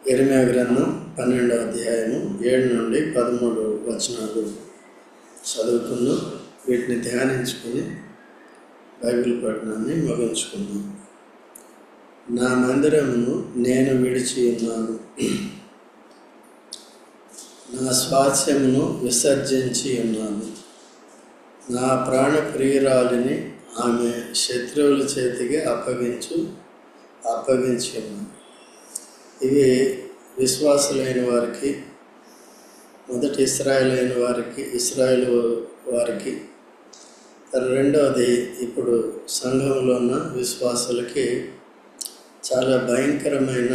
యెరెమయా గ్రంథం 12వ అధ్యాయము 7 నుండి 13 వచనాలు చదువుకుందాం. వీటిని ధ్యానించుకొని బైబిల్ పఠనాన్ని ముగించుకుందాం. నా మందిరమును నేను విడిచి ఉన్నాను, నా స్వాస్థ్యమును విసర్జించి ఉన్నాను. నా ప్రాణ ప్రియురాలిని ఆమె శత్రువుల చేతికి అప్పగించి ఉన్నాను. ఇవి విశ్వాసులైన వారికి, మొదటి ఇశ్రాయేల్ వారికి, రెండవది ఇప్పుడు సంఘంలో ఉన్న విశ్వాసులకి చాలా భయంకరమైన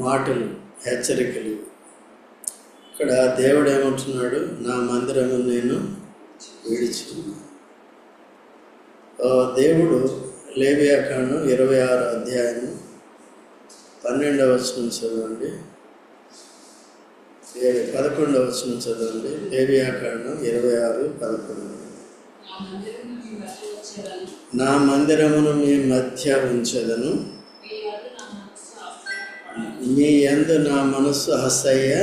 మాటలు, హెచ్చరికలు. ఇక్కడ దేవుడు ఏమంటున్నాడు? నా మందిరము నేను విడిచి. దేవుడు లేవియాకాండం 26వ అధ్యాయము 12వ వచనం చదవండి, 11వ వచనం చదవండి. లేవియాకాండం 26:11. నా మందిరమును మీ మధ్య ఉంచెదను, మీ యందు నా మనస్సు అసహ్య.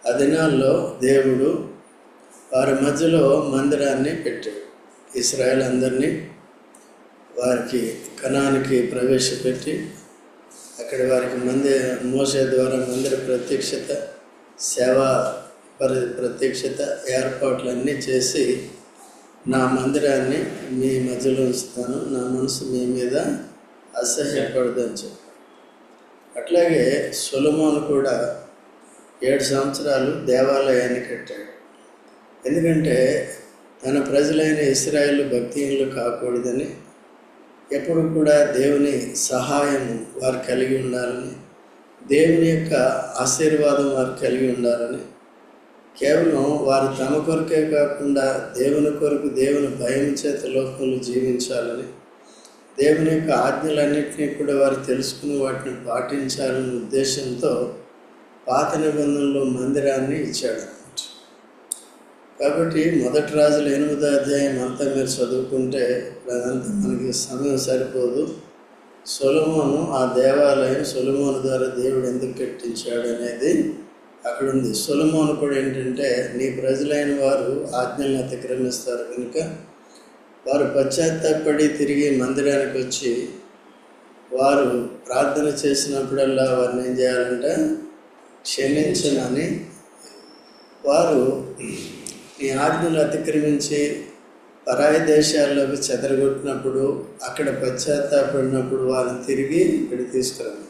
ఆ దినాల్లో దేవుడు వారి మధ్యలో మందిరాన్ని పెట్టాడు. ఇశ్రాయేల్ అందరినీ వారికి కనానికి ప్రవేశపెట్టి అక్కడ వారికి మోషే ద్వారా మందిర ప్రత్యక్షత, సేవా ప్రత్యక్షత ఏర్పాట్లన్నీ చేసి, నా మందిరాన్ని మీ మధ్యలో ఉంచుతాను, నా మనసు మీ మీద అసహ్యపడదని చెప్పాడు. అట్లాగే సొలొమోను కూడా 7 సంవత్సరాలు దేవాలయాన్ని కట్టాడు. ఎందుకంటే తన ప్రజలైన ఇశ్రాయేలు భక్తిహీనులు కాకూడదని, ఎప్పుడు కూడా దేవుని సహాయం వారు కలిగి ఉండాలని, దేవుని యొక్క ఆశీర్వాదం వారు కలిగి ఉండాలని, కేవలం వారు తమ కొరకే కాకుండా దేవుని కొరకు, దేవుని భయం చేత లోకంలో జీవించాలని, దేవుని యొక్క ఆజ్ఞలన్నింటినీ కూడా వారు తెలుసుకుని వాటిని పాటించాలనే ఉద్దేశంతో పాత నిబంధనలో మందిరాన్ని ఇచ్చాడు. కాబట్టి మొదటి రాజుల 8వ అధ్యాయం అంతా మీరు చదువుకుంటే అదంతా మనకి సమయం సరిపోదు. సొలొమోను, ఆ దేవాలయం సొలొమోను ద్వారా దేవుడు ఎందుకు కట్టించాడు అనేది అక్కడ ఉంది. సొలొమోను కూడా ఏంటంటే, నీ ప్రజలైన వారు ఆజ్ఞలను అతిక్రమిస్తారు కనుక వారు పశ్చాత్తాపడి తిరిగి మందిరానికి వచ్చి వారు ప్రార్థన చేసినప్పుడల్లా వారిని ఏం చేయాలంటే క్షమించనని, వారు నీ ఆజ్ఞలు అతిక్రమించి పరాయి దేశాల్లోకి చెదరగొట్టినప్పుడు, అక్కడ పశ్చాత్తాపడినప్పుడు వారిని తిరిగి ఇక్కడ తీసుకురాను.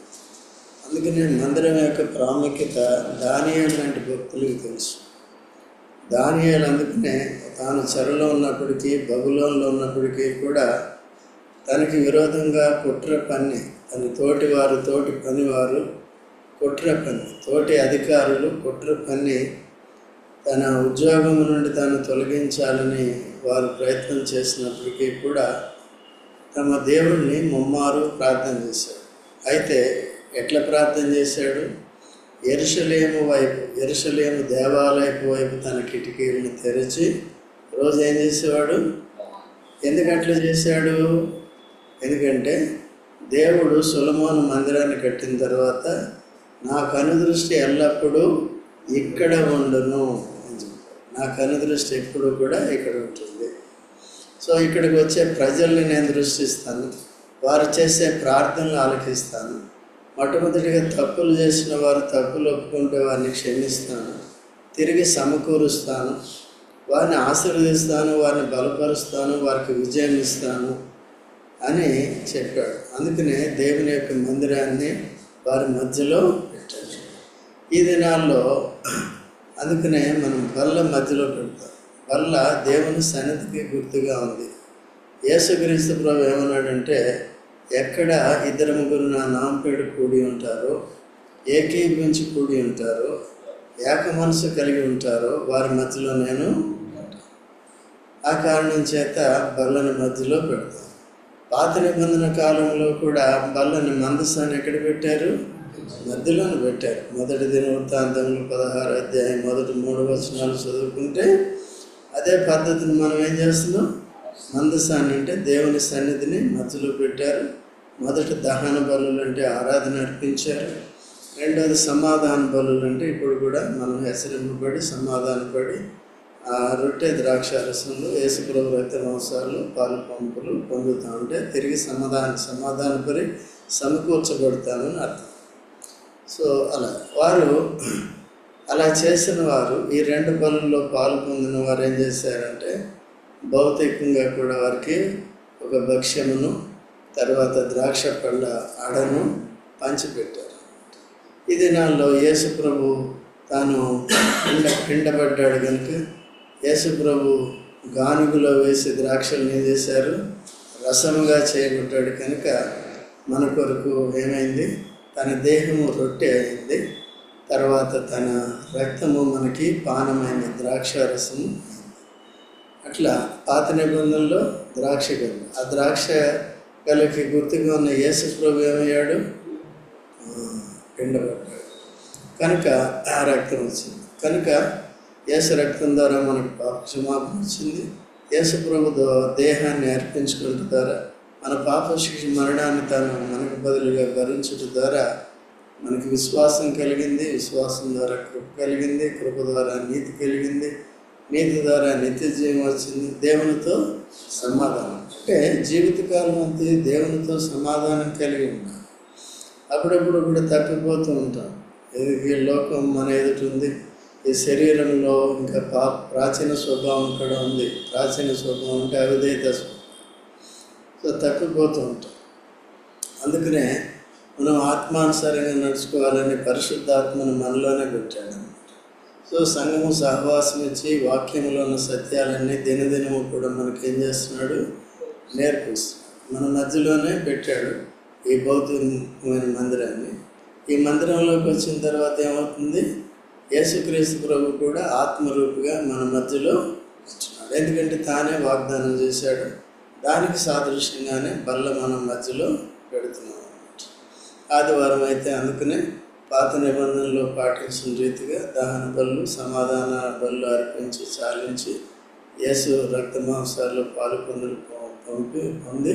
అందుకని మందిరం యొక్క ప్రాముఖ్యత దానియేలు లాంటి భక్తులకు తెలుసు. దానియేలు అందుకనే తాను చెరలో ఉన్నప్పటికీ, బబులోనులో ఉన్నప్పటికీ కూడా తనకి విరోధంగా కుట్ర పన్ని, తన తోటి పనివారు కుట్ర పన్ని, తోటి అధికారులు కుట్ర పన్ని తన ఉద్యోగం నుండి తాను తొలగించాలని వారు ప్రయత్నం చేసినప్పటికీ కూడా తమ దేవుణ్ణి ముమ్మారు ప్రార్థన చేశాడు. అయితే ఎట్లా ప్రార్థన చేశాడు? యెరూషలేము దేవాలయపు వైపు తన కిటికీలను తెరిచి రోజు ఏం చేసేవాడు? ఎందుకు అట్లా చేశాడు? ఎందుకంటే దేవుడు సొలొమోను మందిరాన్ని కట్టిన తర్వాత, నా కనుదృష్టి ఎల్లప్పుడూ ఇక్కడ ఉండును, నా కనుదృష్టి ఎప్పుడు కూడా ఇక్కడ ఉంటుంది. సో ఇక్కడికి వచ్చే ప్రజల్ని నేను దృష్టిస్తాను, వారు చేసే ప్రార్థనలు ఆలకిస్తాను. మొట్టమొదటిగా తప్పులు చేసిన వారు తప్పులు ఒప్పుకుంటే వారిని క్షమిస్తాను, తిరిగి సమకూరుస్తాను, వారిని ఆశీర్వదిస్తాను, వారిని బలపరుస్తాను, వారికి విజయం ఇస్తాను అని చెప్పాడు. అందుకనే దేవుని యొక్క మందిరాన్ని వారి మధ్యలో పెట్టాడు. ఈ దినాల్లో అందుకనే మనం బల్ల మధ్యలో పెడతాం. బల్ల దేవుని సన్నిధికి గుర్తుగా ఉంది. యేసుక్రీస్తు ప్రభు ఏమన్నాడంటే, ఎక్కడ 2-3 నా నామపేట కూడి ఉంటారో, ఏకీభవించి కూడి ఉంటారో, ఏక మనసు కలిగి ఉంటారో వారి మధ్యలో నేను ఉంటాను. ఆ కారణం చేత బల్లని మధ్యలో పెడతాం. పాత నిబంధన కాలంలో కూడా బల్లని, మందసాన్ని ఎక్కడ పెట్టారు? మధ్యలోనే పెట్టారు. మొదటి దినవృత్తాంతములు 16వ అధ్యాయం మొదటి 3 వచనాలు చదువుకుంటే అదే పద్ధతిని మనం ఏం చేస్తున్నాం? మందసాన్ని అంటే దేవుని సన్నిధిని మధ్యలో పెట్టారు. మొదట దహన బలులు అంటే ఆరాధన అర్పించారు. రెండవది సమాధాన బలులు అంటే ఇప్పుడు కూడా మనం హెచ్చరింపబడి సమాధానపడి ఆ రొట్టె ద్రాక్షారసంలో యేసుప్రభు రక్త మాంసాలు పాలు పంపులు పొందుతూ ఉంటే తిరిగి సమాధానపడి సమకూర్చబడతామని అర్థం. సో వారు అలా చేసిన వారు ఈ రెండు బలుల్లో పాలు పొందిన వారు ఏం చేశారంటే భౌతికంగా కూడా వారికి ఒక భక్ష్యమును తర్వాత ద్రాక్ష పళ్ళ అడను పంచిపెట్టారు. ఈ దినాల్లో యేసుప్రభు తాను పిండబడ్డాడు కనుక యేసుప్రభు గానుగులో వేసి ద్రాక్షలను ఏం చేశారు, రసముగా చేయబడ్డాడు కనుక మన కొరకు ఏమైంది, తన దేహము రొట్టె అయింది, తర్వాత తన రక్తము మనకి పానమైంది, ద్రాక్షారసము. అట్లా పాత నిబంధనలో ద్రాక్ష గల, ఆ ద్రాక్ష గలకి గుర్తుగా ఉన్న యేసుప్రభు ఏమయ్యాడు, పిండబడ్డాడు కనుక ఆ రక్తం వచ్చింది. కనుక యేసు రక్తం ద్వారా మనకు పాప క్షమాపణ వచ్చింది. యేసుప్రభు దేహాన్ని అర్పించుకోవడం ద్వారా మన పాప శిక్ష మరణాన్ని తాను మనకు బదులుగా భరించడం ద్వారా మనకి విశ్వాసం కలిగింది, విశ్వాసం ద్వారా కృప కలిగింది, కృప ద్వారా నీతి కలిగింది, నీతి ద్వారా నిత్య జీవం వచ్చింది, దేవునితో సమాధానం. అంటే జీవితకాలం అంతా దేవునితో సమాధానం కలిగి ఉన్నాం. అప్పుడప్పుడు కూడా తప్పిపోతూ ఉంటాం. ఈ లోకం మన ఎదుటి ఉంది, ఈ శరీరంలో ఇంకా ప్రాచీన స్వభావం కూడా ఉంది. ప్రాచీన స్వభావం అంటే అవిధేయత స్వభావం. సో తప్పిపోతూ ఉంటాం. అందుకనే మనం ఆత్మానుసారంగా నడుచుకోవాలని పరిశుద్ధాత్మను మనలోనే పెట్టాడు అనమాట. సో సంఘము సహవాసం ఇచ్చి వాక్యంలో ఉన్న సత్యాలన్నీ దినదినము కూడా మనకి ఏం చేస్తున్నాడు, నేర్పిస్తున్నాడు. మన మధ్యలోనే పెట్టాడు ఈ భౌతికమైన మందిరాన్ని. ఈ మందిరంలోకి వచ్చిన తర్వాత ఏమవుతుంది, యేసుక్రీస్తు ప్రభు కూడా ఆత్మరూపిగా మన మధ్యలో వచ్చినాడు. ఎందుకంటే తానే వాగ్దానం చేశాడు. దానికి సాదృశ్యంగానే బల్ల మన మధ్యలో పెడుతున్నాం అన్నమాట. ఆదివారం అయితే అందుకనే పాత నిబంధనలో పాటించిన రీతిగా దహన బళ్ళు సమాధాన బళ్ళు అర్పించి చాలించి యేసు రక్త మాంసాల్లో పాలు పొంది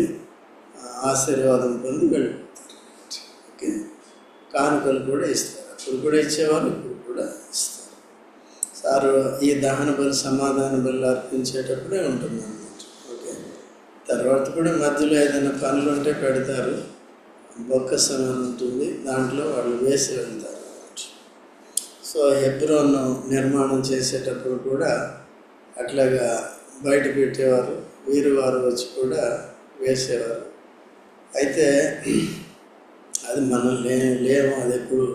ఆశీర్వాదం పొంది వెళ్ళిపోతారు. ఓకే, కానుకలు కూడా ఇస్తారు. అప్పుడు కూడా ఇచ్చేవారు, ఇప్పుడు కూడా ఇస్తారు. సారు ఈ దహన బలి సమాధాన బలి అర్పించేటప్పుడే ఉంటుంది అన్నమాట. ఓకే, తర్వాత కూడా మధ్యలో ఏదైనా పనులు ఉంటే పెడతారు. బొక్కసం అని ఉంటుంది, దాంట్లో వాళ్ళు వేసి వెళ్తారు అన్నమాట. సో హెబ్రోన్ నిర్మాణం చేసేటప్పుడు కూడా అట్లాగా బయట పెట్టేవారు, వీరువారు వచ్చి కూడా వేసేవారు. అయితే అది మనం లేము, అది ఎప్పుడు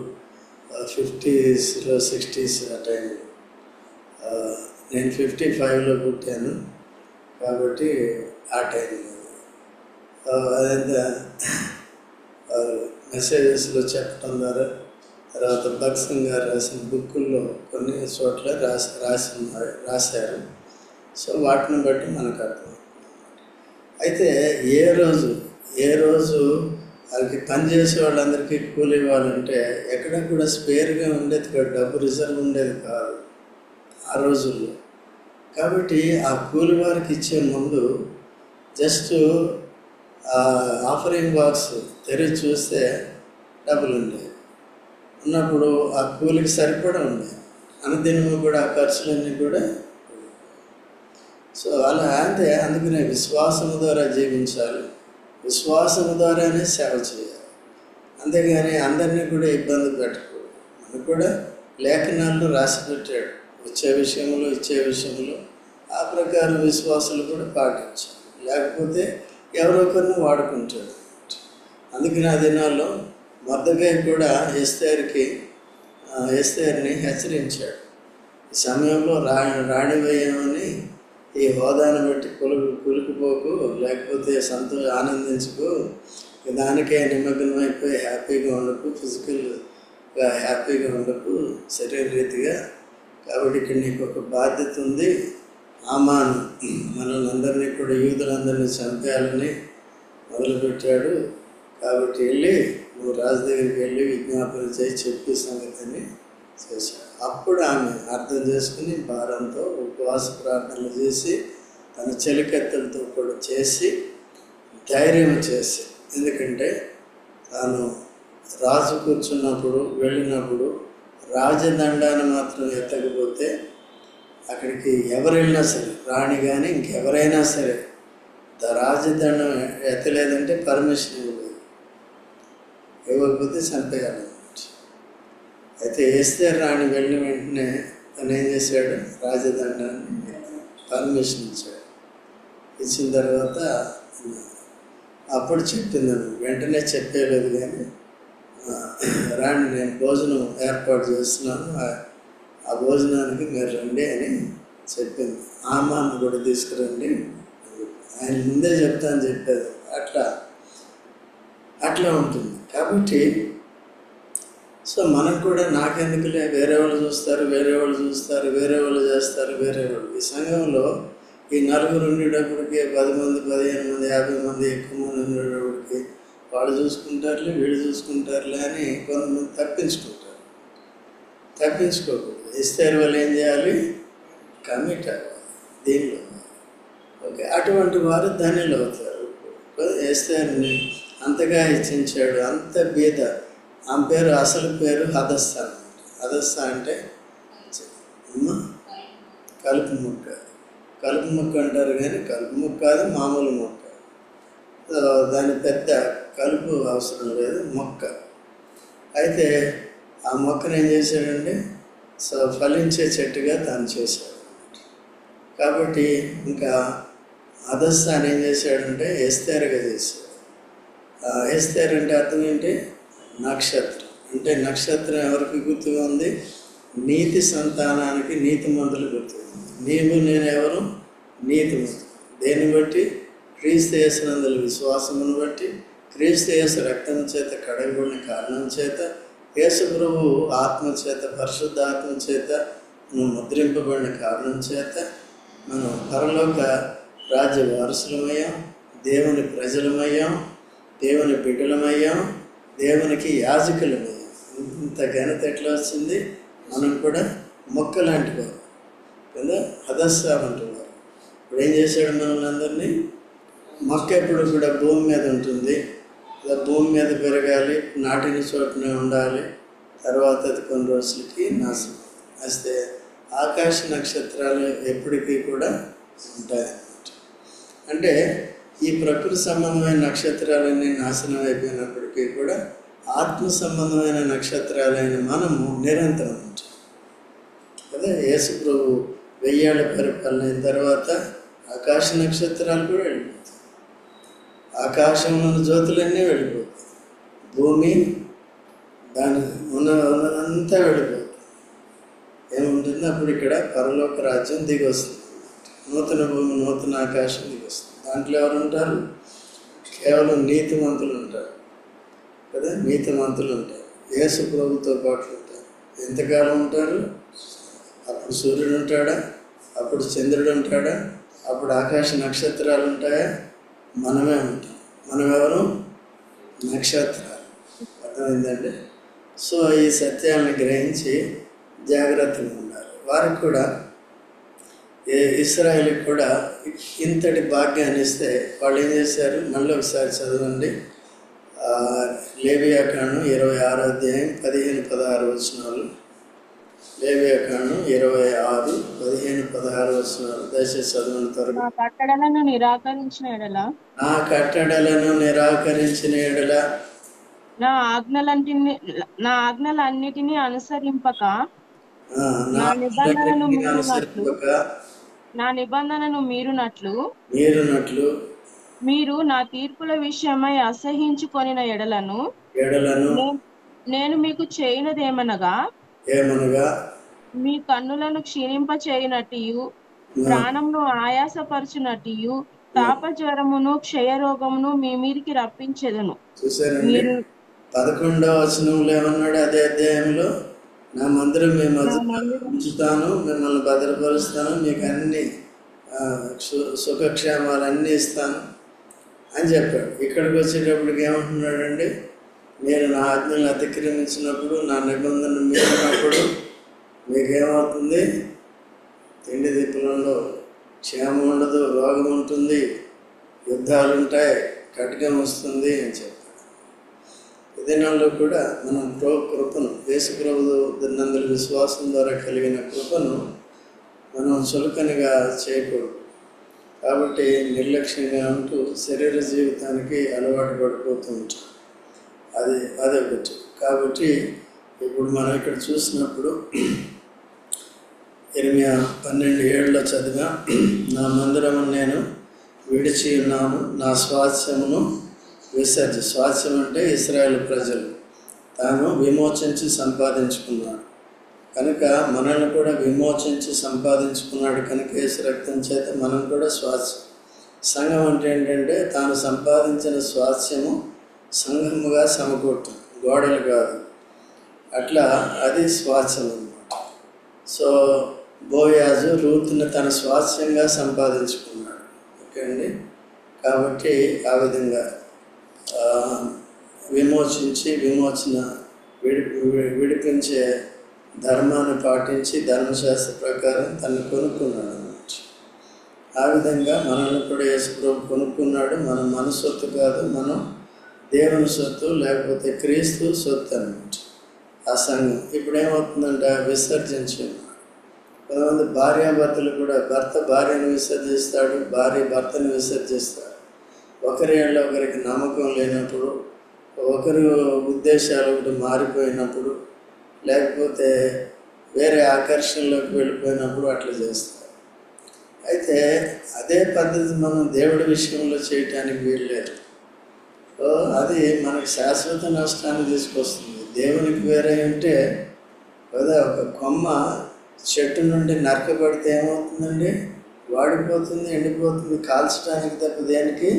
50s 60s ఆ టైంలో. నేను 55లో పుట్టాను కాబట్టి ఆ టైంలో అదంతా మెసేజెస్లో చెప్పడం ద్వారా, తర్వాత భక్సింగ్ గారు రాసిన బుక్కుల్లో కొన్ని చోట్ల రాశారు. సో వాటిని బట్టి మనకు అర్థం. అయితే ఏ రోజు వాళ్ళకి పనిచేసే వాళ్ళందరికీ కూలి ఇవ్వాలంటే ఎక్కడ కూడా స్పేర్గా ఉండేది కాదు, డబ్బు రిజర్వ్ ఉండేది కాదు ఆ రోజుల్లో. కాబట్టి ఆ కూలి వారికి ఇచ్చే ముందు జస్ట్ ఆఫరింగ్ బాక్స్ తెరిచి చూస్తే డబ్బులు ఉండేవి. ఉన్నప్పుడు ఆ కూలికి సరిపడా ఉండేది. అనుదినము కూడా ఆ ఖర్చులన్నీ కూడా. సో అలా అంటే అందుకనే విశ్వాసము ద్వారా జీవించాలి, విశ్వాసము ద్వారానే సేవ చేయాలి. అంతేగాని అందరినీ కూడా ఇబ్బంది పెట్టకూడదు. మనకు కూడా లేఖనాల్లో రాసి పెట్టాడు, వచ్చే విషయంలో ఇచ్చే విషయంలో ఆ ప్రకారం విశ్వాసాలు కూడా పాటించాలి. లేకపోతే ఎవరో ఒకరిని వాడుకుంటాడు. అందుకని ఆ దినాల్లో మొర్దెకై కూడా ఎస్తేరుని హెచ్చరించాడు. ఈ సమయంలో రాణివేయమని ఈ హోదాను బట్టి కులుకుపోకు, లేకపోతే ఆనందించుకో, దానికే నిమగ్నం అయిపోయి హ్యాపీగా ఉండకు, ఫిజికల్గా హ్యాపీగా ఉండకు, శరీర రీతిగా. కాబట్టి ఇక్కడ నీకు ఒక బాధ్యత ఉంది. హామాను మనల్ని అందరినీ కూడా యూదులందరినీ చంపేయాలని మొదలుపెట్టాడు. కాబట్టి వెళ్ళి నువ్వు రాజు దగ్గరికి వెళ్ళి విజ్ఞాపన చేసి చెప్పే సంగతిని చేశాడు. అప్పుడు ఆమె అర్థం చేసుకుని భారంతో ఉపవాస ప్రార్థనలు చేసి తన చెలికత్తెలతో కూడా చేసి ధైర్యం చేసి, ఎందుకంటే తాను రాజు కూర్చున్నప్పుడు వెళ్ళినప్పుడు రాజదండాన్ని మాత్రం ఎత్తకపోతే అక్కడికి ఎవరు వెళ్ళినా సరే, రాణి కానీ ఇంకెవరైనా సరే, రాజదండం ఎత్తలేదంటే పర్మిషన్ ఇవ్వకపోతే చంపేయాలన్నమాట. అయితే ఎస్తేరు రాణి వెళ్ళిన వెంటనే తను ఏం చేశాడు, రాజదండాన్ని పర్మిషన్ ఇచ్చాడు. ఇచ్చిన తర్వాత అప్పుడు చెప్పింది, వెంటనే చెప్పేలేదు కానీ రాణి నేను భోజనం ఏర్పాటు చేస్తున్నాను, ఆ భోజనానికి మీరు రండి అని చెప్పింది. ఆమాను కూడా తీసుకురండి, ఆయన ముందే చెప్తాను చెప్పేది. అట్లా ఉంటుంది. కాబట్టి సో మనకు కూడా నాకెందుకులే, వేరే వాళ్ళు చూస్తారు, వేరే వాళ్ళు చేస్తారు, వేరే వాళ్ళు. ఈ సంఘంలో ఈ నలుగురు ఉండేటప్పటికి 10 మంది, 15 మంది, 50 మంది, ఎక్కువ మంది ఉండేటప్పటికి వాళ్ళు చూసుకుంటారులే, వీళ్ళు చూసుకుంటారులే అని కొంతమంది తప్పించుకోకూడదు. ఇస్తారు వాళ్ళు ఏం చేయాలి, కమిట్ అవ్వాలి దీనిలో. ఓకే, అటువంటి వారు ధన్యులు అవుతారు. ఎస్తేరుని అంతగా హెచ్చించాడు, అంత బీద. ఆమె పేరు, అసలు పేరు హదస్సా. హదస్సా అంటే కలుపు మొక్క అంటారు, కానీ కలుపు మొక్క కాదు, మామూలు మొక్క. దాని పెద్ద కలుపు అవసరం లేదు, మొక్క. అయితే ఆ మొక్కను ఏం చేశాడంటే ఫలించే చెట్టుగా తాను చేశాడు. కాబట్టి ఇంకా హదస్సాని ఏం చేశాడంటే ఎస్తేరుగా చేశాడు. ఎస్తేరు అంటే అర్థం ఏంటి, నక్షత్రం. అంటే నక్షత్రం ఎవరికి గుర్తుగా ఉంది, నీతి సంతానానికి నీతిమంతులు గుర్తుగా ఉంది. నీవు నేను ఎవరు, నీతిమంతులు. దేన్ని బట్టి, క్రీస్తు యేసునందు విశ్వాసమును బట్టి, క్రీస్తు యేసు రక్తం చేత కడగబడిన కారణం చేత, యేసు ప్రభువు ఆత్మ చేత, పరిశుద్ధ ఆత్మ చేత మనం ముద్రింపబడిన కారణం చేత మనం పరలోక రాజ్య వారసులమయ్యాం, దేవుని ప్రజలమయ్యాం, దేవుని బిడ్డలమయ్యాం, దేవునికి యాజకులమయ్యాం. ఇంత ఘనత ఎట్లా వచ్చింది, మనం కూడా మొక్క లాంటి వారు కదా, హదస్సా అంటున్నారు. ఇప్పుడు ఏం చేశాడు, మనల్ని అందరినీ మొక్క ఎప్పుడు కూడా భూమి మీద ఉంటుంది, భూమి మీద పెరగాలి, నాటిన చోటనే ఉండాలి, తర్వాత అది కొన్ని రోజులకి నాశనం. అయితే ఆకాశ నక్షత్రాలు ఎప్పటికీ కూడా ఉంటాయన్నమాట. అంటే ఈ ప్రకృతి సంబంధమైన నక్షత్రాలన్నీ నాశనం అయిపోయినప్పటికీ కూడా ఆత్మ సంబంధమైన నక్షత్రాలైన మనము నిరంతరం ఉంటాం కదా. యేసు ప్రభు 1000 ఏళ్ల పరిపాలన అయిన తర్వాత ఆకాశ నక్షత్రాలు కూడా వెళ్ళిపోతాయి, ఆకాశంలోని జ్యోతులన్నీ వెళ్ళిపోతాయి, భూమి దాని ఉన్నదంతా వెళ్ళిపోతుంది. ఏముంటుంది అప్పుడు, ఇక్కడ పరలోక రాజ్యం దిగి వస్తుంది, నూతన భూమి, నూతన ఆకాశం దిగి వస్తుంది. దాంట్లో ఎవరు ఉంటారు, కేవలం నీతిమంతులు ఉంటారు కదా, నీతిమంతులు ఉంటారు, యేసు ప్రభుతో పాటు ఉంటారు. ఎంతకాలం ఉంటారు, అప్పుడు సూర్యుడు ఉంటాడా, అప్పుడు చంద్రుడు ఉంటాడా, అప్పుడు ఆకాశ నక్షత్రాలు ఉంటాయా, మనమే ఉంటాం. మనం ఎవరు, నక్షత్రాలు. అర్థమైందండి. సో ఈ సత్యాలను గ్రహించి జాగ్రత్తగా ఉండాలి. వారికి కూడా, ఇశ్రాయేలుకి కూడా ఇంతటి భాగ్యాన్ని ఇస్తే వాళ్ళు ఏం చేశారు, మళ్ళీ ఒకసారి చదవండి. లేవియాకాండం 26వ అధ్యాయం 15-16 వచనాలు. లేవియాకాండం 26, 15-16 వచనాలు దయచేసి చదవండి త్వరగా. నా కట్టడలను నిరాకరించిన ఎడల నా ఆజ్ఞలన్నిటినీ అనుసరింపక నా నిబంధనను మీరునట్లు మీరు నా తీర్పుల విషయమై అసహించుకొనిన ఎడలను నేను మీకు చేయనదేమనగా, మీ కన్నులను క్షీణింపచేయునట్టు, ప్రాణమును ఆయాసపరచునట్టు, తాపజ్వరమును క్షయరోగమును మీ మీదికి రప్పించెదను. మీరు 11వ వచనంలో ఏమన్నాడు, అదే అధ్యాయంలో, నా మందిరం మీ మధ్య ఉంచుతాను, మిమ్మల్ని భద్రపరుస్తాను, మీకు అన్ని సుఖక్షేమాలన్నీ ఇస్తాను అని చెప్పాడు. ఇక్కడికి వచ్చేటప్పటికి ఏమంటున్నాడండి, నేను నా ఆజ్ఞలు అతిక్రమించినప్పుడు, నా నిబంధనలు మీరినప్పుడు మీకేమవుతుంది, తిండి దిప్పులలో క్షేమం ఉండదు, రోగం ఉంటుంది, యుద్ధాలు ఉంటాయి, ఖడ్గం వస్తుంది అని చెప్పాడు. దినాల్లో కూడా మనం కృపను యేసు ప్రభు నందుల విశ్వాసం ద్వారా కలిగిన కృపను మనం చులకనగా చేయకూడదు. కాబట్టి నిర్లక్ష్యంగా ఉంటూ శరీర జీవితానికి అలవాటు పడిపోతూ ఉంటాం. అదొకటి. కాబట్టి ఇప్పుడు మనం ఇక్కడ చూసినప్పుడు ఇర్మియా 12:7 చదివా, నా మందిరము నేను విడిచి ఉన్నాను, నా స్వాస్థ్యమును స్వాస్థ్యం అంటే ఇశ్రాయేలు ప్రజలు తాను విమోచించి సంపాదించుకున్నాడు కనుక మనల్ని కూడా విమోచించి సంపాదించుకున్నాడు కనుక యేసు రక్తం చేత మనం కూడా స్వాస్థ్యం. సంఘం అంటే ఏంటంటే తాను సంపాదించిన స్వాస్థ్యము సంఘముగా సమకూర్చం, గోడలు కాదు. అట్లా అది స్వాస్థ్యం అన్నమాట. సో బోయాజు రూతుని తన స్వాస్థ్యంగా సంపాదించుకున్నాడు. ఓకే అండి. కాబట్టి ఆ విధంగా విడిపించే ధర్మాన్ని పాటించి ధర్మశాస్త్ర ప్రకారం తను కొనుక్కున్నాడు అన్నమాట. ఆ విధంగా మనల్ని కూడా యేసు ప్రభు కొనుక్కున్నాడు. మనం మన సొత్తు కాదు, మనం దేవుని సొత్తు, లేకపోతే క్రీస్తు సొత్తు అన్నమాట. ఆ సంఘం ఇప్పుడు ఏమవుతుందంటే విసర్జించున్నాడు. కొంతమంది భార్యాభర్తలు కూడా భర్త భార్యను విసర్జిస్తాడు, భార్య భర్తను విసర్జిస్తాడు. ఒకరి ఏళ్ళ ఒకరికి నమ్మకం లేనప్పుడు, ఒకరి ఉద్దేశాలు ఒకటి మారిపోయినప్పుడు, లేకపోతే వేరే ఆకర్షణలోకి వెళ్ళిపోయినప్పుడు అట్లా చేస్తారు. అయితే అదే పద్ధతి మనం దేవుడి విషయంలో చేయటానికి వీల్లేదు. అది మనకు శాశ్వత నష్టాన్ని తీసుకొస్తుంది. దేవునికి వేరే ఉంటే కదా, ఒక కొమ్మ చెట్టు నుండి నరకబడితే ఏమవుతుందండి? వాడిపోతుంది, ఎండిపోతుంది, కాల్చడానికి తప్ప దేనికి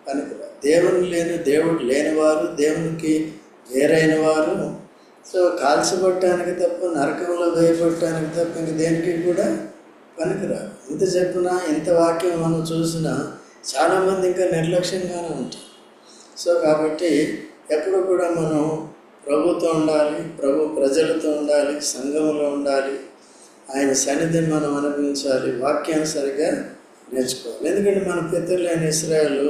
పనికిరాదు. దేవుడు లేనివారు, దేవునికి వేరైన వారు. సో కాల్చబట్టడానికి తప్ప, నరకంలో వేయబట్టడానికి తప్ప ఇంక దేనికి కూడా పనికిరాదు. ఇంత చెప్పినా, ఇంత వాక్యం మనం చూసినా చాలామంది ఇంకా నిర్లక్ష్యంగానే ఉంటారు. సో కాబట్టి ఎప్పుడు కూడా మనం ప్రభుతో ఉండాలి, ప్రభు ప్రజలతో ఉండాలి, సంఘంలో ఉండాలి, ఆయన సన్నిధిని మనం అనుభవించాలి, వాక్యాన్ని సరిగా నేర్చుకోవాలి. ఎందుకంటే మన పితరులైన ఇశ్రాయేలు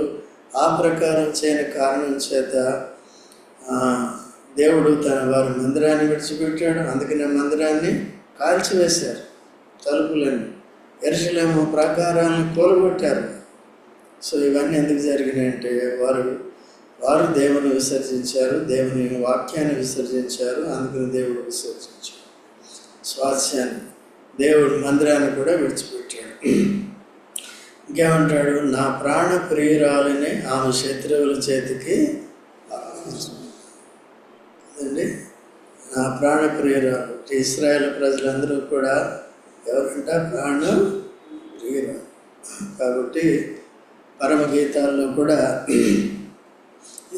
ఆ ప్రకారం చేయని కారణం చేత దేవుడు వారి మందిరాన్ని విడిచిపెట్టాడు. అందుకనే మందిరాన్ని కాల్చివేశారు, తలుపులన్నీ, యెరూషలేము ప్రాకారాలను కూలగొట్టారు. సో ఇవన్నీ ఎందుకు జరిగినాయంటే వారు దేవుని విసర్జించారు, దేవుని వాక్యాన్ని విసర్జించారు. అందుకని దేవుడు విసర్జించాడు స్వాస్థ్యాన్ని, దేవుడు మందిరాన్ని కూడా విడిచిపెట్టాడు. ఇంకేమంటాడు? నా ప్రాణ ప్రియురాలని ఆమె శత్రువుల చేతికి అప్పగించండి. నా ప్రాణ ప్రియురాలు ఇశ్రాయేలు ప్రజలందరూ కూడా ఎవరంట? ప్రాణ ప్రియురాలు. కాబట్టి పరమగీతాల్లో కూడా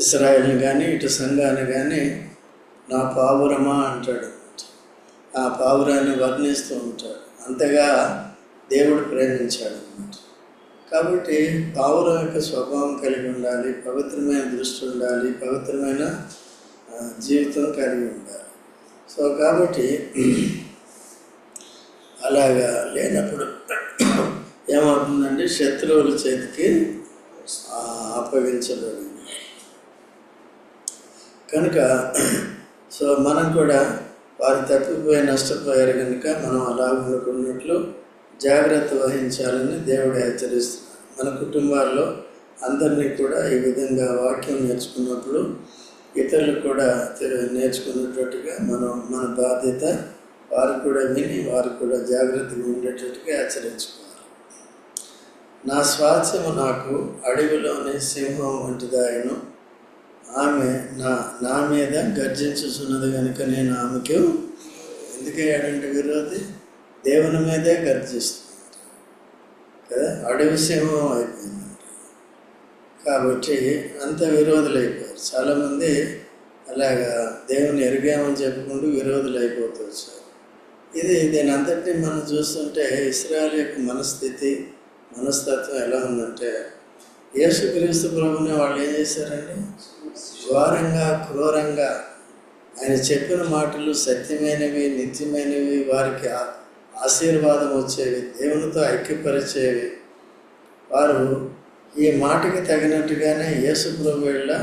ఇశ్రాయేల్ని కానీ ఇటు సంఘాన్ని కానీ నా పావురమా అంటాడు. ఆ పావురాన్ని వర్ణిస్తూ ఉంటాడు. అంతగా దేవుడు ప్రేమించాడు అన్నమాట. కాబట్టి పావురం యొక్క స్వభావం కలిగి ఉండాలి, పవిత్రమైన దృష్టి ఉండాలి, పవిత్రమైన జీవితం కలిగి ఉండాలి. సో కాబట్టి అలాగా లేనప్పుడు ఏమవుతుందంటే శత్రువుల చేతికి అప్పగించబడింది. కనుక సో మనం కూడా వారు తప్పిపోయి నష్టపోయారు కనుక మనం అలా ఉండకున్నట్లు జాగ్రత్త వహించాలని దేవుడు హెచ్చరిస్తున్నాడు. మన కుటుంబాల్లో అందరినీ కూడా ఈ విధంగా వాక్యం నేర్చుకున్నప్పుడు ఇతరులు కూడా నేర్చుకునేటట్టుగా మన బాధ్యత వారు కూడా విని వారు కూడా జాగ్రత్తగా ఉండేటట్టుగా హెచ్చరించుకోవాలి. నా స్వాస్థ్యము నాకు అడవిలోని సింహం వంటిదాయను, ఆమె నా మీద గర్జించుచున్నది కనుక నేను ఆమెకు ఎందుకయ్యాడంటే విరోధి దేవుని మీదే గర్జిస్తుంది కదా, అడవి సింహం అయిపోయింది. కాబట్టి అంత విరోధులు అయిపోయారు. చాలామంది అలాగా దేవుని ఎరిగామని చెప్పుకుంటూ విరోధులు అయిపోతూ వచ్చారు. దీని అంతటినీ మనం చూస్తుంటే ఇశ్రాయేలు యొక్క మనస్తత్వం ఎలా ఉందంటే, యేసుక్రీస్తు ప్రభుని వాళ్ళు ఏం చేశారండి? ఘోరంగా, క్రూరంగా ఆయన చెప్పిన మాటలు సత్యమైనవి, నిత్యమైనవి, వారికి ఆశీర్వాదం వచ్చేవి, దేవునితో ఐక్యపరిచేవి. వారు ఈ మాటకి తగినట్టుగానే యేసు ప్రభువులా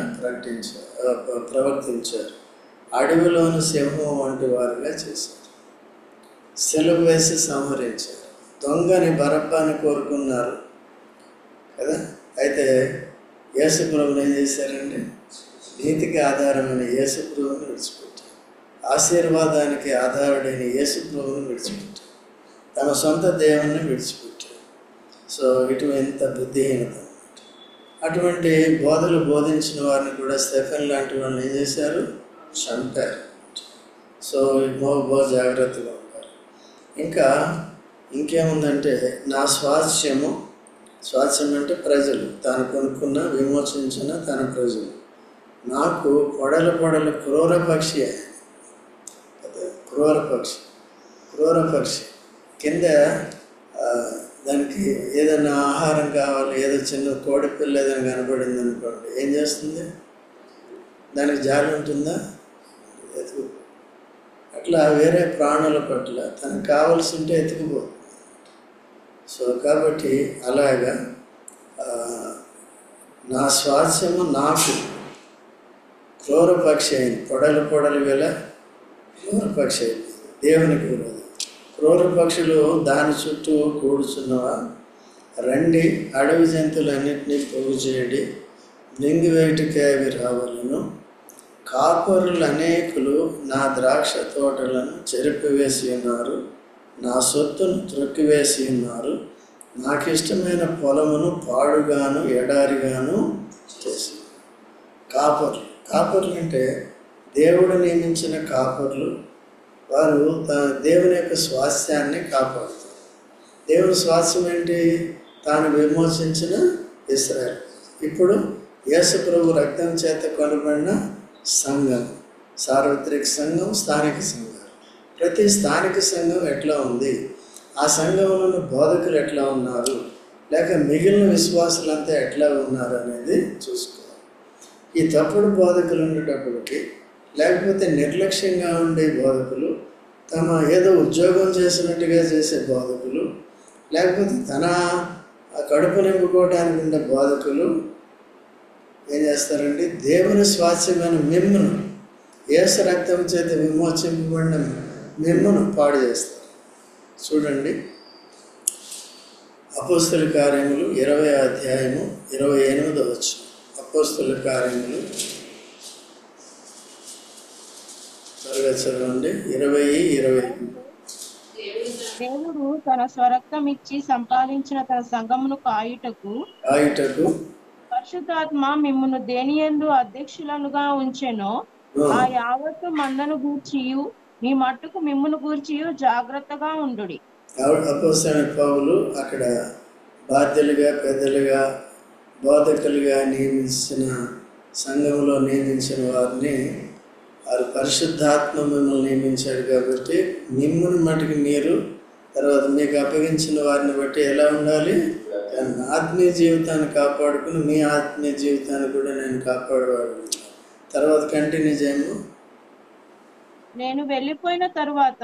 ప్రవర్తించారు. అడవిలోని సింహం వంటి వారుగా చేశారు. సిలువ వేసి సంహరించారు. దొంగని బరబ్బాని కోరుకున్నారు కదా. అయితే యేసు ప్రభువుని ఏం చేశారండి? నీతికి ఆధారమైన యేసు ప్రభువుని విడిచిపెట్టారు. ఆశీర్వాదానికి ఆధారుడైన యేసు ప్రభువుని విడిచిపెట్టారు. తమ సొంత దేవుణ్ణి విడిచిపెట్టారు. సో ఇటువంటి బుద్ధిహీనత. అటువంటి బోధలు బోధించిన వారిని కూడా స్టెఫెన్ లాంటి వాళ్ళని ఏం చేశారు? చంపారు. సో బహు జాగ్రత్తగా ఉంటారు. ఇంకా ఇంకేముందంటే, నా స్వాస్థ్యం అంటే ప్రజలు, తాను కొనుక్కున్న విమోచించిన తన ప్రజలు, నాకు పొడల క్రూర పక్షి కింద దానికి ఏదైనా ఆహారం కావాలి, ఏదో చిన్న కోడి పిల్ల ఏదైనా కనపడింది అనుకోండి, ఏం చేస్తుంది? దానికి జాలి ఉంటుందా? అట్లా వేరే ప్రాణుల పట్ల తనకు కావాల్సి ఉంటే ఎత్తుకుపోతుంది. సో కాబట్టి అలాగా నా స్వాస్థ్యము నాకు క్రూరపక్షి అయింది. పొడలు వేళ క్రూరపక్షి అయింది. దేవునికి విరోధం. క్రూర పక్షులు దాని చుట్టూ కూడుచున్నవా, రండి అడవి జంతువులన్నింటినీ పోగు చేయడి, మింగివేటికే అవి రావాలను. కాపరులు అనేకులు నా ద్రాక్ష తోటలను చెరిపివేసి ఉన్నారు, నా సొత్తును త్రొక్కివేసి ఉన్నారు, నాకు ఇష్టమైన పొలమును పాడుగాను ఎడారిగాను చేసి. కాపర్లు అంటే దేవుడు నియమించిన కాపర్లు. వారు దేవుని యొక్క స్వాస్థ్యాన్ని కాపాడుతారు. దేవుని స్వాస్థ్యం ఏంటి? తాను విమోచించిన ఇశ్రాయేలు. ఇప్పుడు యేసు ప్రభు రక్తం చేత కొనబడిన సంఘం, సార్వత్రిక సంఘం, స్థానిక సంఘం. ప్రతి స్థానిక సంఘం ఎట్లా ఉంది, ఆ సంఘంలోని బోధకులు ఎట్లా ఉన్నారు, లేక మిగిలిన విశ్వాసులంతా ఎట్లా ఉన్నారు అనేది చూసుకోవాలి. ఈ తప్పుడు బోధకులు ఉండేటప్పటికి, లేకపోతే నిర్లక్ష్యంగా ఉండే బోధకులు, తమ ఏదో ఉద్యోగం చేసినట్టుగా చేసే బోధకులు, లేకపోతే తన కడుపు నింపుకోవడానికి ఉండే బోధకులు ఏం చేస్తారండి? దేవుని స్వాస్థ్యమైన మిమ్మును, యేసు రక్తం చేత విమోచింపబడిన మిమ్మును పాడు చేస్తారు. చూడండి, అపోస్తల కార్యములు 20వ అధ్యాయము 28వ వచనం. అపోస్తల కార్యములు త్వరగా చదవండి. 20:20. దేవుడు తన స్వరక్తం ఇచ్చి సంపాదించిన తన సంఘమును కాయుటకు పరిశుద్ధాత్మ మిమ్మును దేనియందు అధ్యక్షులనుగా ఉంచెనో ఆ యావత్తు మందను గూర్చియు మీ మట్టుకు మిమ్మును గూర్చియు జాగ్రత్తగా ఉండుడి. అపోస్తలుడైన పౌలు అక్కడ బాధ్యులుగా, పెద్దలుగా, బోధకులుగా నియమించిన సంఘంలో నియమించిన వారిని, వారు పరిశుద్ధాత్మ మిమ్మల్ని నియమించాడు కాబట్టి మిమ్ముని మటుకు మీరు, తర్వాత మీకు అప్పగించిన వారిని బట్టి ఎలా ఉండాలి? ఆత్మీయ జీవితాన్ని కాపాడుకుని మీ ఆత్మీయ జీవితాన్ని కూడా నేను కాపాడేవాడు. తర్వాత కంటిన్యూ చేయము. నేను వెళ్ళిపోయిన తర్వాత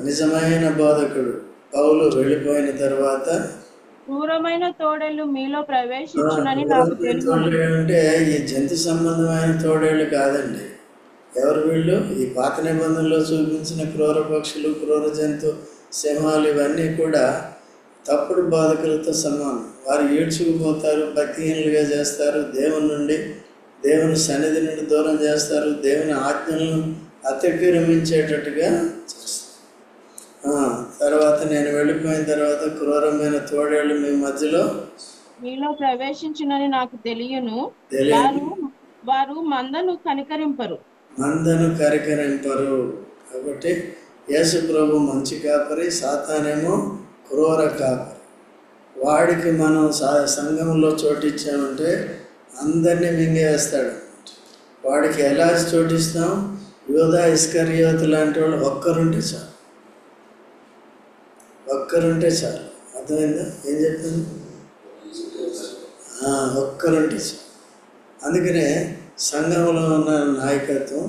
నిజమైన బోధకుడు పౌలు వెళ్ళిపోయిన తర్వాత క్రూరమైన తోడేళ్ళు మీలో ప్రవేశించునని నాకు తెలుసు. అంటే ఈ జంతు సంబంధమైన తోడేళ్ళు కాదండి. ఎవరు వీళ్ళు? ఈ పాత నిబంధనలో చూపించిన క్రూర పక్షులు, క్రూర జంతు సింహాలు, ఇవన్నీ కూడా తప్పుడు బోధకులతో సమానం. వారు ఈడ్చుకుపోతారు, భక్తిహీనులుగా చేస్తారు, దేవుని సన్నిధి నుండి దూరం చేస్తారు, దేవుని ఆజ్ఞలను అతిక్రమించేటట్టుగా చేస్తారు. తర్వాత నేను వెళ్ళిపోయిన తర్వాత క్రూరమైన తోడేళ్ళు మీ మధ్యలో మీలో ప్రవేశించునని నాకు తెలియను. వారు మందను కనికరింపరు. కాబట్టి యేసు ప్రభు మంచి కాపరి, సాతానేమో క్రూర కాపరి. వాడికి మనం సంఘంలో చోటిచ్చామంటే అందరినీ మింగేస్తాడు. వాడికి ఎలా చోటిస్తాం? యూదా, ఇస్కరియోతు లాంటి వాళ్ళు ఒక్కరుంటే చాలు. అర్థమైందా? ఏం చెప్తుంది? ఒక్కరుంటే చాలు. అందుకనే సంఘంలో ఉన్న నాయకత్వం,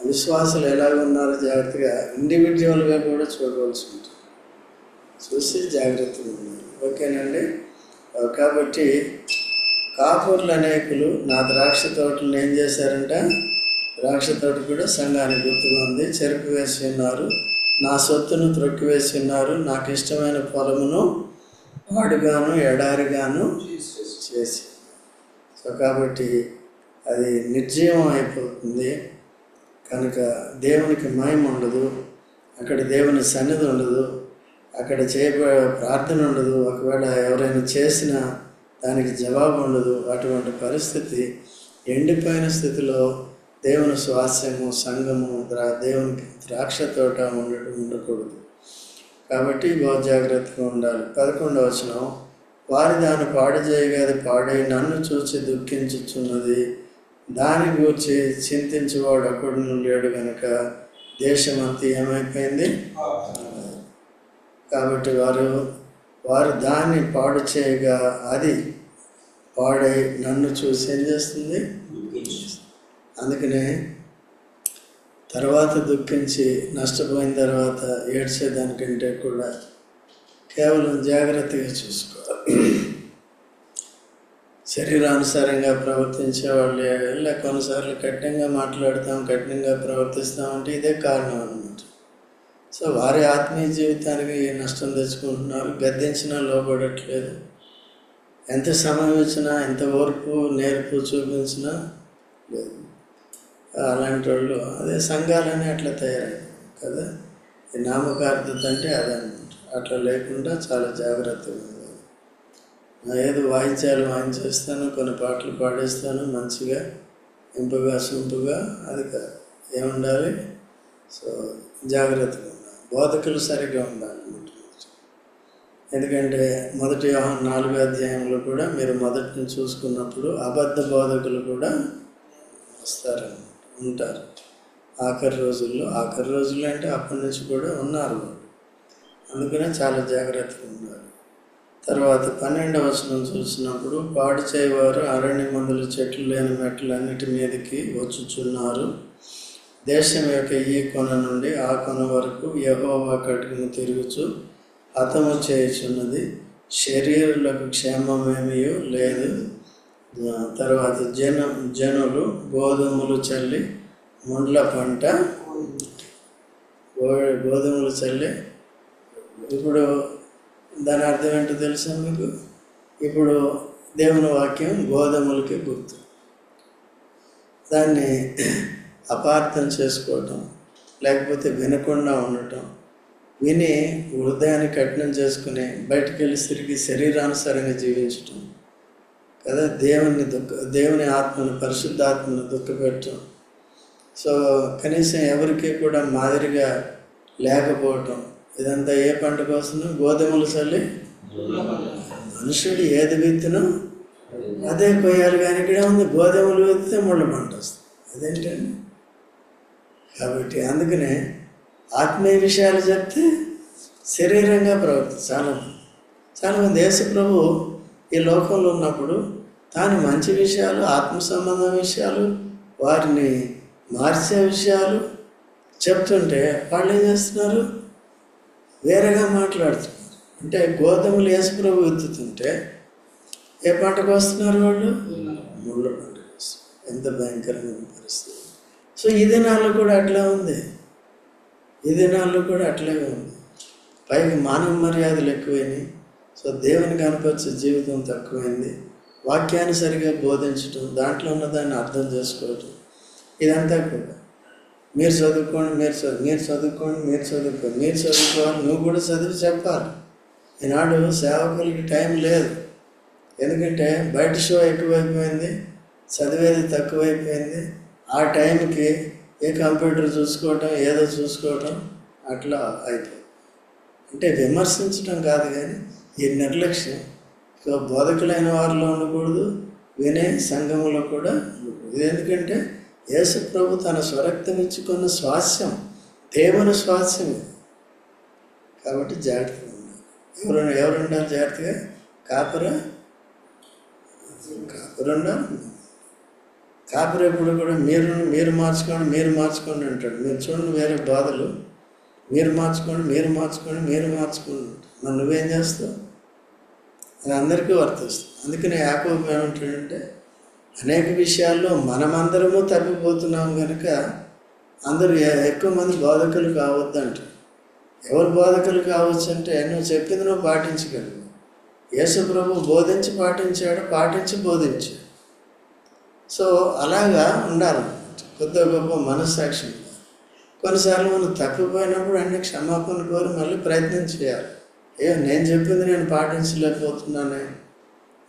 విశ్వాసులు ఎలాగ ఉన్నారో జాగ్రత్తగా ఇండివిజువల్గా కూడా చూడవలసి ఉంటుంది. చూసి జాగ్రత్తగా ఉన్నారు. ఓకేనండి. కాబట్టి కాపురులు అనేకులు నా ద్రాక్ష తోటలను ఏం చేశారంట? ద్రాక్ష తోట కూడా సంఘానికి గుర్తుగా ఉంది. చెరుకు వేసి ఉన్నారు, నా సొత్తును త్రొక్కివేసి ఉన్నారు, నాకు ఇష్టమైన పొలమును పాడుగాను ఎడారిగాను చేసి. సో కాబట్టి అది నిర్జీవం అయిపోతుంది. కనుక దేవునికి మహిమ ఉండదు, అక్కడ దేవుని సన్నిధి ఉండదు, అక్కడ ప్రార్థన ఉండదు. ఒకవేళ ఎవరైనా చేసినా దానికి జవాబు ఉండదు. అటువంటి పరిస్థితి, ఎండిపోయిన స్థితిలో దేవుని స్వాస్యము, సంఘము, దేవునికి ద్రాక్ష తోట ఉండకూడదు. కాబట్టి బహు జాగ్రత్తగా ఉండాలి. 11వ వచనం, వారి దాన్ని పాడు చేయగది పాడై నన్ను చూసి దుఃఖించుచున్నది, దాని గూర్చి చింతించేవాడు ఒకడును లేడు గనుక దేశమంతా ఏమైపోయింది. కాబట్టి వారు దాన్ని పాడు చేయగా అది పాడై నన్ను చూసి ఏం చేస్తుంది? అందుకనే తర్వాత దుఃఖించి నష్టపోయిన తర్వాత ఏడ్చేదానికంటే కూడా కేవలం జాగ్రత్తగా చూసుకోవాలి. శరీరానుసారంగా ప్రవర్తించే వాళ్ళు ఇలా కొన్నిసార్లు కఠినంగా మాట్లాడతాం, కఠినంగా ప్రవర్తిస్తామంటే ఇదే కారణం అన్నమాట. సో వారి ఆత్మీయ జీవితానికి నష్టం తెచ్చుకుంటున్నారు. గద్దించినా లోబడట్లేదు. ఎంత సమయం ఇచ్చినా, ఎంత ఓర్పు నేర్పు చూపించినా లేదు. అలాంటి వాళ్ళు అదే సంఘాలనే అట్లా తయారయ్యాయి కదా. ఈ నామకార్థత అంటే అదనమాట. అట్లా లేకుండా చాలా జాగ్రత్తగా ఉండాలి. ఏదో వాయిద్యాలు వాయించేస్తాను, కొన్ని పాటలు పాడేస్తాను, మంచిగా ఇంపుగా సొంపుగా, అది కాదు. ఏముండాలి? సో జాగ్రత్తగా ఉండాలి. బోధకులు సరిగ్గా ఉండాలి. ఎందుకంటే 1 యోహాను 4వ అధ్యాయంలో కూడా మీరు మొదటిని చూసుకున్నప్పుడు అబద్ధ బోధకులు కూడా వస్తారన్నమాట, ఉంటారు. ఆఖరి రోజుల్లో అంటే అప్పటి నుంచి కూడా ఉన్నారు వాళ్ళు. అందుకనే చాలా జాగ్రత్తగా ఉండాలి. తర్వాత 12వ వచనం చూసినప్పుడు, పాడు చేయవారు అరణ్య మందుల చెట్లు లేని మెట్లన్నిటి మీదకి వచ్చుచున్నారు. దేశం యొక్క ఈ కొన నుండి ఆ కొన వరకు యెహోవా కట్టుకుని తిరుగుచు హతము చేయుచున్నది, శరీరులకు క్షేమమేమీ లేదు. తర్వాత జనులు గోధుమలు చల్లి ముండ్ల పంట, గోధుమలు చల్లి. ఇప్పుడు దాని అర్థం ఏంటో తెలుసా మీకు? ఇప్పుడు దేవుని వాక్యం గోధుమలకి గుర్తు. దాన్ని అపార్థం చేసుకోవటం, లేకపోతే వినకుండా ఉండటం, విని హృదయాన్ని కఠినం చేసుకుని బయటికి వెళ్ళి తిరిగి శరీరానుసారంగా జీవించటం కదా. దేవుని ఆత్మను, పరిశుద్ధాత్మను దుఃఖపెట్టడం. సో కనీసం ఎవరికి కూడా మాదిరిగా లేకపోవటం. ఇదంతా ఏ పంటకు వస్తుందో? గోధుమలు చల్లి. మనుషుడు ఏది విత్తునో అదే కొయ్యాలి. కానీ ఇక్కడ ఉంది, గోధుమలు విత్తితే ముళ్ళ పంట వస్తుంది. అదేంటండి? కాబట్టి అందుకనే ఆత్మీయ విషయాలు చెప్తే శరీరంగా చాలామంది యేసు ప్రభు ఈ లోకంలో ఉన్నప్పుడు తాను మంచి విషయాలు, ఆత్మ సంబంధ విషయాలు, వారిని మార్చే విషయాలు చెప్తుంటే వాళ్ళు ఏం చేస్తున్నారు? వేరేగా మాట్లాడుతున్నారు. అంటే గోధుమలు యేసు ప్రభు విత్తుతుంటే ఏ పంటకు వస్తున్నారు వాళ్ళు? ముళ్ళ పంటకు వస్తున్నారు. ఎంత భయంకరమైన పరిస్థితి. సో ఈ దినాల్లో కూడా అట్లా ఉంది. అట్లాగే ఉంది. పైకి మానవ మర్యాదలు ఎక్కువైనాయి. సో దేవుని కనపరిచే జీవితం తక్కువైంది. వాక్యాన్ని సరిగా బోధించటం, దాంట్లో ఉన్నదాన్ని అర్థం చేసుకోవటం, ఇదంతా కూడా మీరు చదువుకోవాలి, నువ్వు కూడా చదివి చెప్పాలి. ఈనాడు సేవకులకి టైం లేదు. ఎందుకంటే బయట షో ఎక్కువైపోయింది, చదివేది తక్కువైపోయింది. ఆ టైంకి ఏ కంప్యూటర్ చూసుకోవటం, ఏదో చూసుకోవటం, అట్లా అయిపోయింది. అంటే విమర్శించడం కాదు, కానీ ఈ నిర్లక్ష్యం. సో బోధకులైన వారిలో ఉండకూడదు, వినే సంఘంలో కూడా ఉండకూడదు. ఇది ఎందుకంటే యేసు ప్రభు తన స్వరక్తం ఇచ్చుకున్న స్వాస్యం, దేవుని స్వాస్యం. కాబట్టి జాగ్రత్తగా ఉండాలి. ఎవరు ఉండాలి జాగ్రత్తగా? కాపరు ఉండాలి. కాపరు ఎప్పుడు కూడా మీరు మార్చుకోండి అంటాడు. మీరు చూడండి, వేరే బాధలు, మీరు మార్చుకోండి. మరి నువ్వేం చేస్తావు? అది అందరికీ వర్తిస్తుంది. అందుకని యాకోబు ఏమంటాడంటే, అనేక విషయాల్లో మనమందరము తప్పిపోతున్నాం కనుక అందరూ ఎక్కువ మంది బోధకులు కావద్దంట. ఎవరు బోధకులు కావచ్చు అంటే, నువ్వు చెప్పింది నువ్వు పాటించగలవు. యేసు ప్రభు బోధించి పాటించాడు, పాటించి బోధించాడు. సో అలాగా ఉండాలన్నమాట, కొద్ది గొప్ప మనస్సాక్షి. కొన్నిసార్లు మనం తప్పిపోయినప్పుడు అన్ని క్షమాపణ కోరి మళ్ళీ ప్రయత్నం చేయాలి. నేను చెప్పింది నేను పాటించలేకపోతున్నానే,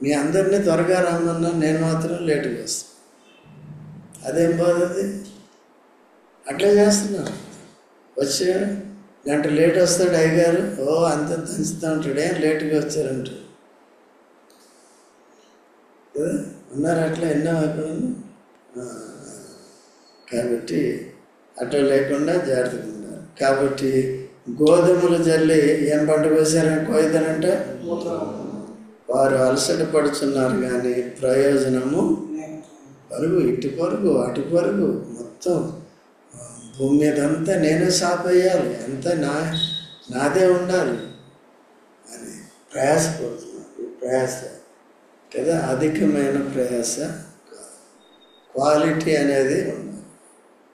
మీ అందరినీ త్వరగా రమ్మన్నా నేను మాత్రం లేటుగా వస్తాను. అదేం బాధది? అట్లా చేస్తున్నాను. వచ్చే గంట లేట్ వస్తాడు అయ్యగారు, అంత దంచుతూ ఉంటాడు, ఏం లేటుగా వచ్చారంటాడు కదా. ఉన్నారు అట్లా ఎన్నో అయిపోయింది. కాబట్టి అట్లా లేకుండా జాగ్రత్తగా ఉండాలి. కాబట్టి గోధుమలు జల్లి ఏం పంట వేశారని కోయిదనంటే, వారు అలసట పడుతున్నారు కానీ ప్రయోజనము పరుగు, ఇటు పరుగు అటు పరుగు, మొత్తం భూమి మీద అంతా నేనే సాపేయాలి, అంతా నాదే ఉండాలి అని ప్రయాసపడుతున్నారు. ఈ ప్రయాస కదా అధికమైన ప్రయాస కాదు. క్వాలిటీ అనేది ఉండాలి.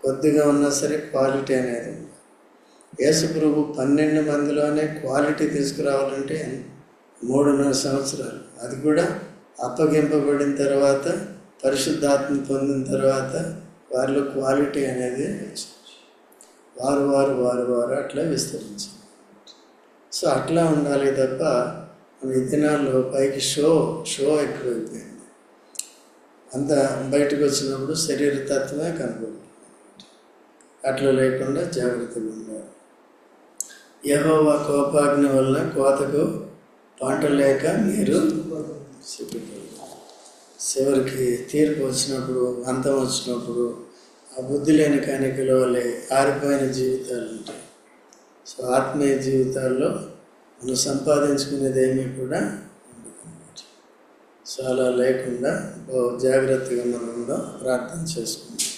కొద్దిగా ఉన్నా సరే క్వాలిటీ అనేది ఉండాలి. యేసు ప్రభు 12 మందిలోనే క్వాలిటీ తీసుకురావాలంటే 3.5 సంవత్సరాలు. అది కూడా అప్పగింపబడిన తర్వాత, పరిశుద్ధాత్మ పొందిన తర్వాత వారిలో క్వాలిటీ అనేది వచ్చింది. వారు అట్లా విస్తరించింది. సో అట్లా ఉండాలి తప్ప ఈ దినాల్లో పైకి షో ఎక్కువైపోయింది. అంత బయటకు వచ్చినప్పుడు శరీర తత్వమే కనబడుతుంది. అట్లా లేకుండా జాగ్రత్తగా ఉండాలి. యెహోవా కోపాగ్ని వలన కోతకు పంట లేక మీరు సిగ్గుపడరు. చివరికి తీర్పు వచ్చినప్పుడు, అంతం వచ్చినప్పుడు ఆ బుద్ధి లేని కనికల వల్లే ఆరిపోయిన జీవితాలు ఉంటాయి. సో ఆత్మీయ జీవితాల్లో మనం సంపాదించుకునేది ఏమీ కూడా ఉండదు. సో అలా లేకుండా జాగ్రత్తగా మనం ప్రార్థన చేసుకుంటాం.